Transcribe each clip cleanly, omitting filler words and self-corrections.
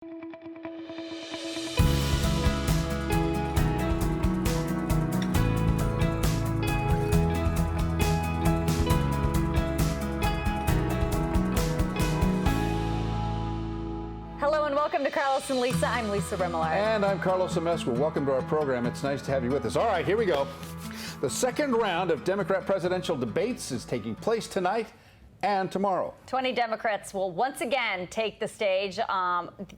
Hello and welcome to Carlos and Lisa. I'm Lisa Remillard. And I'm Carlos Amezcua. Welcome to our program. It's nice to have you with us. All right, here we go. The second round of Democrat presidential debates is taking place tonight and tomorrow. 20 Democrats will once again take the stage.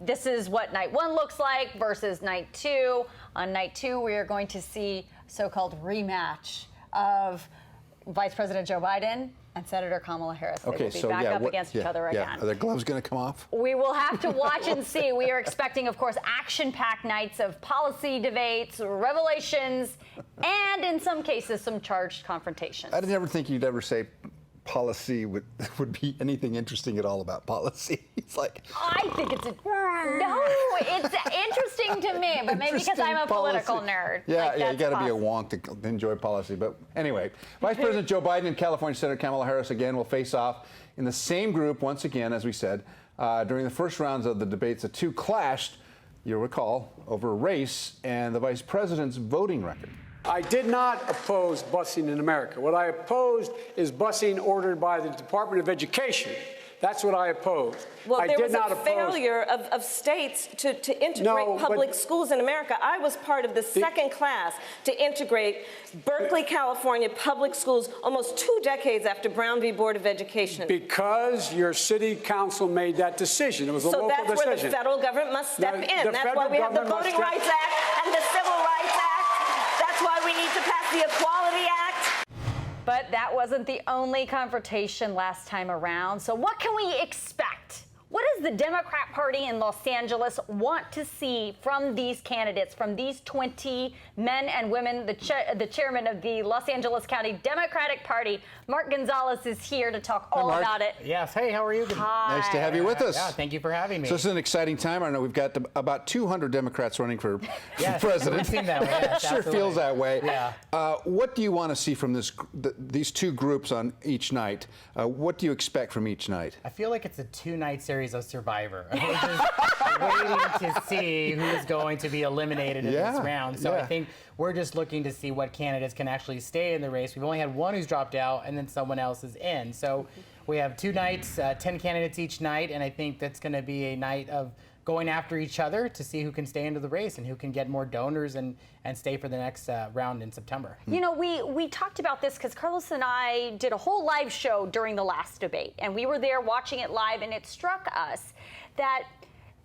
This is what night one looks like versus night two. On night two, we are going to see so-called rematch of Vice President Joe Biden and Senator Kamala Harris. They will be back up against each other again. Are their gloves going to come off? We will have to watch and see. We are expecting, of course, action-packed nights of policy debates, revelations, and in some cases, some charged confrontations. I never think you'd ever say policy would be anything interesting at all about policy. It's like, I think it's it's interesting to me, but maybe because I'm a political nerd. Yeah, you got to be a wonk to enjoy policy. But anyway, Vice President Joe Biden and California Senator Kamala Harris again will face off in the same group once again, as we said. During the first rounds of the debates, the two clashed, you'll recall, over a race and the vice president's voting record. I did not oppose busing in America. What I opposed is busing ordered by the Department of Education. That's what I opposed. Well, there was a failure of states to integrate public schools in America. I was part of the second class to integrate Berkeley, California public schools almost 2 decades after Brown v. Board of Education. Because your city council made that decision. It was a local decision. So that's where the federal government must step in. That's why we have the Voting Rights Act and the Civil Rights Act. That's why we need to pass the Equality Act. But that wasn't the only confrontation last time around. So what can we expect? What does the Democrat Party in Los Angeles want to see from these candidates, from these 20 men and women? The chairman of the Los Angeles County Democratic Party, Mark Gonzalez, is here to talk all about it. Yes. Hey, how are you? Hi. Nice to have you with us. Yeah, thank you for having me. So this is an exciting time. I know we've got about 200 Democrats running for president. It seems that way. Yes, sure feels that way. Yeah. What do you want to see from these two groups on each night? What do you expect from each night? I feel like it's a 2-night series of Survivor. We're just waiting to see who's going to be eliminated in this round. So I think we're just looking to see what candidates can actually stay in the race. We've only had one who's dropped out, and then someone else is in. So we have 2 nights, 10 candidates each night, and I think that's going to be a night of going after each other to see who can stay into the race and who can get more donors and stay for the next round in September. You know, we talked about this because Carlos and I did a whole live show during the last debate, and we were there watching it live, and it struck us that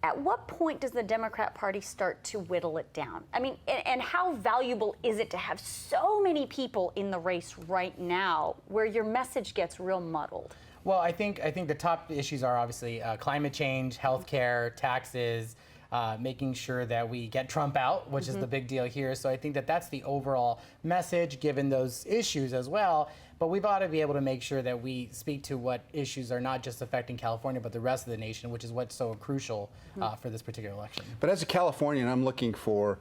at what point does the Democrat Party start to whittle it down? I mean, and how valuable is it to have so many people in the race right now where your message gets real muddled? Well, I think the top issues are obviously climate change, healthcare, taxes, making sure that we get Trump out, which is the big deal here. So I think that's the overall message, given those issues as well. But we've ought to be able to make sure that we speak to what issues are not just affecting California, but the rest of the nation, which is what's so crucial for this particular election. But as a Californian, I'm looking for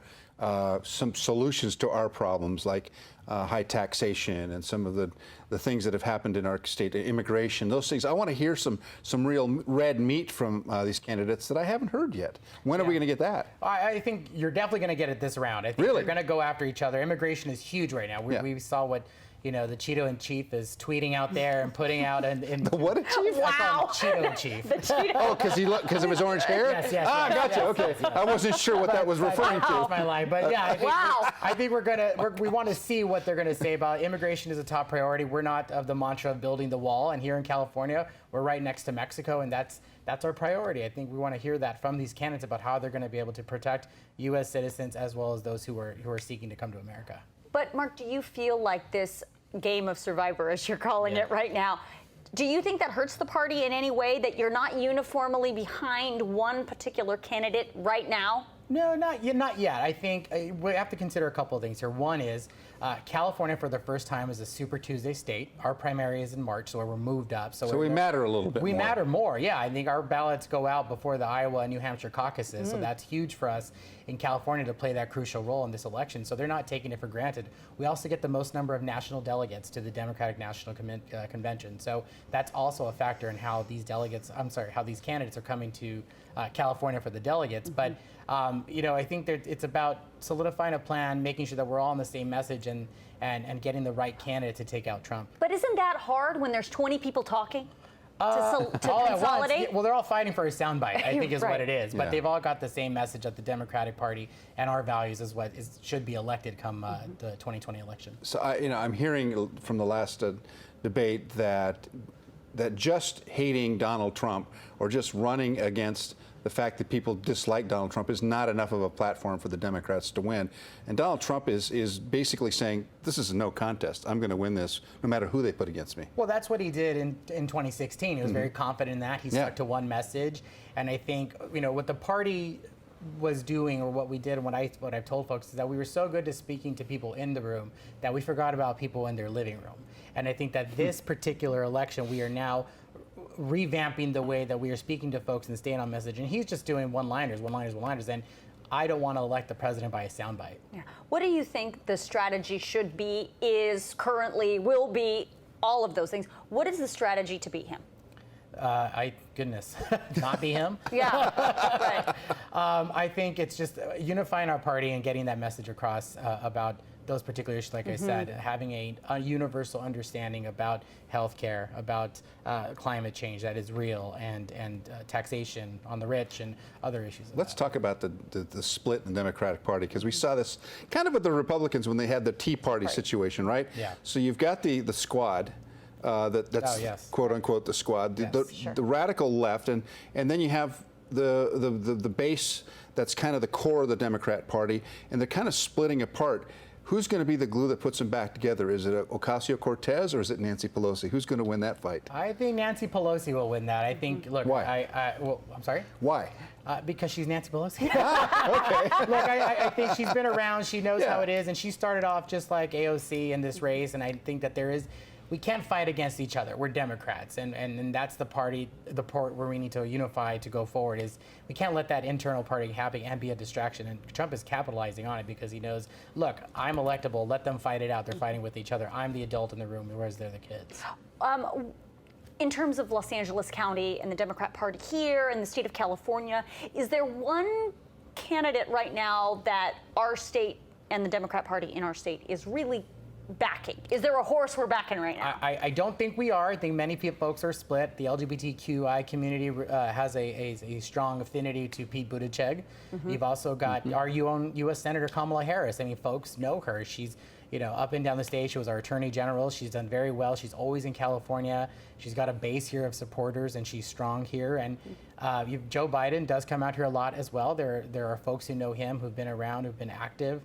some solutions to our problems, like high taxation and some of the things that have happened in our state, immigration, those things. I want to hear some real red meat from these candidates that I haven't heard yet. When are we going to get that? I think you're definitely going to get it this round. I think they're going to go after each other. Immigration is huge right now. We saw what the Cheeto-in-Chief is tweeting out there and putting out in the what in chief? Wow. Cheeto-in-Chief. Oh, because of his orange hair? Yes. Gotcha. Okay. I wasn't sure what that was referring to. My line, but yeah, I think we want to see what they're going to say about immigration is a top priority. We're not of the mantra of building the wall, and here in California, we're right next to Mexico, and that's our priority. I think we want to hear that from these candidates about how they're going to be able to protect U.S. citizens as well as those who are seeking to come to America. But Mark, do you feel like this game of Survivor, as you're calling it right now, do you think that hurts the party in any way, that you're not uniformly behind one particular candidate right now? No, not yet. I think we have to consider a couple of things here. One is California, for the first time, is a Super Tuesday state. Our primary is in March, so we're moved up. So we matter a little bit more. We matter more, yeah. I think our ballots go out before the Iowa and New Hampshire caucuses, so that's huge for us in California to play that crucial role in this election. So they're not taking it for granted. We also get the most number of national delegates to the Democratic National Convention. So that's also a factor in how these how these candidates are coming to California for the delegates. But I think that it's about solidifying a plan, making sure that we're all on the same message, and getting the right candidate to take out Trump. But isn't that hard when there's 20 people talking to all consolidate? Yeah, well, they're all fighting for a soundbite, I think is Right. what it is. But Yeah. they've all got the same message that the Democratic Party and our values is what should be elected come the 2020 election. So I'm hearing from the last debate that just hating Donald Trump or just running against the fact that people dislike Donald Trump is not enough of a platform for the Democrats to win. And Donald Trump is basically saying, this is a no contest. I'm going to win this no matter who they put against me. Well, that's what he did in 2016. He was very confident in that. He stuck to one message. And I think, what the party was doing, or what we did, and what I've told folks, is that we were so good at speaking to people in the room that we forgot about people in their living room. And I think that this particular election, we are now revamping the way that we are speaking to folks and staying on message. And he's just doing one-liners. And I don't want to elect the president by a soundbite. Yeah. What do you think the strategy should be, is currently, will be, all of those things? What is the strategy to beat him? Not be him. Yeah, right. I think it's just unifying our party and getting that message across about those particular issues, like I said, having a universal understanding about healthcare, about climate change that is real, and taxation on the rich and other issues. Let's talk about the split in the Democratic Party, because we saw this kind of with the Republicans when they had the Tea Party situation, right? Yeah. So you've got the squad. That's quote unquote the squad, the radical left, and then you have the base that's kind of the core of the Democrat Party, and they're kind of splitting apart. Who's going to be the glue that puts them back together? Is it Ocasio-Cortez or is it Nancy Pelosi? Who's going to win that fight? I think Nancy Pelosi will win that. I think. Look, why? I'm sorry. Why? Because she's Nancy Pelosi. Okay. Look, I think she's been around. She knows how it is, and she started off just like AOC in this race. And I think that we can't fight against each other. We're Democrats, and that's the part where we need to unify to go forward. Is we can't let that internal party happen and be a distraction. And Trump is capitalizing on it because he knows, look, I'm electable. Let them fight it out. They're fighting with each other. I'm the adult in the room, whereas they're the kids. In terms of Los Angeles County and the Democrat Party here and the state of California, is there one candidate right now that our state and the Democrat Party in our state is really backing? Is there a horse we're backing right now? I don't think we are. I think many folks are split. The LGBTQI community has a strong affinity to Pete Buttigieg. You've also got our own U.S. Senator Kamala Harris. I mean, folks know her. She's up and down the state. She was our attorney general. She's done very well. She's always in California. She's got a base here of supporters, and she's strong here. And Joe Biden does come out here a lot as well. There are folks who know him, who've been around, who've been active.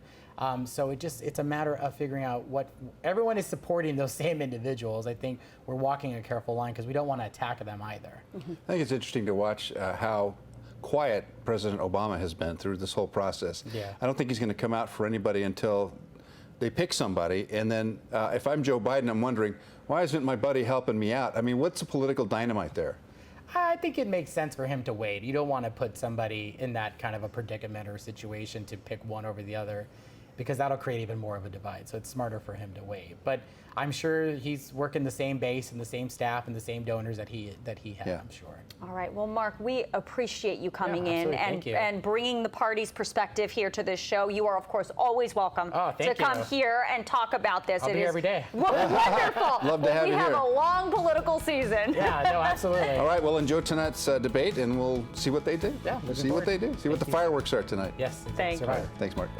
So it's a matter of figuring out what everyone is supporting those same individuals. I think we're walking a careful line because we don't want to attack them either. I think it's interesting to watch how quiet President Obama has been through this whole process. Yeah. I don't think he's going to come out for anybody until they pick somebody. And then if I'm Joe Biden, I'm wondering, why isn't my buddy helping me out? I mean, what's the political dynamite there? I think it makes sense for him to wait. You don't want to put somebody in that kind of a predicament or situation to pick one over the other, because that'll create even more of a divide. So it's smarter for him to wait. But I'm sure he's working the same base and the same staff and the same donors that he had, I'm sure. All right. Well, Mark, we appreciate you coming in and bringing the party's perspective here to this show. You are, of course, always welcome to come here and talk about this. I'll be here every day. Wonderful. Love to have you here. We have a long political season. Yeah, no, absolutely. All right, well, enjoy tonight's debate, and we'll see what they do. Yeah, see what they do. See what the fireworks are tonight. Yes, Thank you. Thanks, Mark.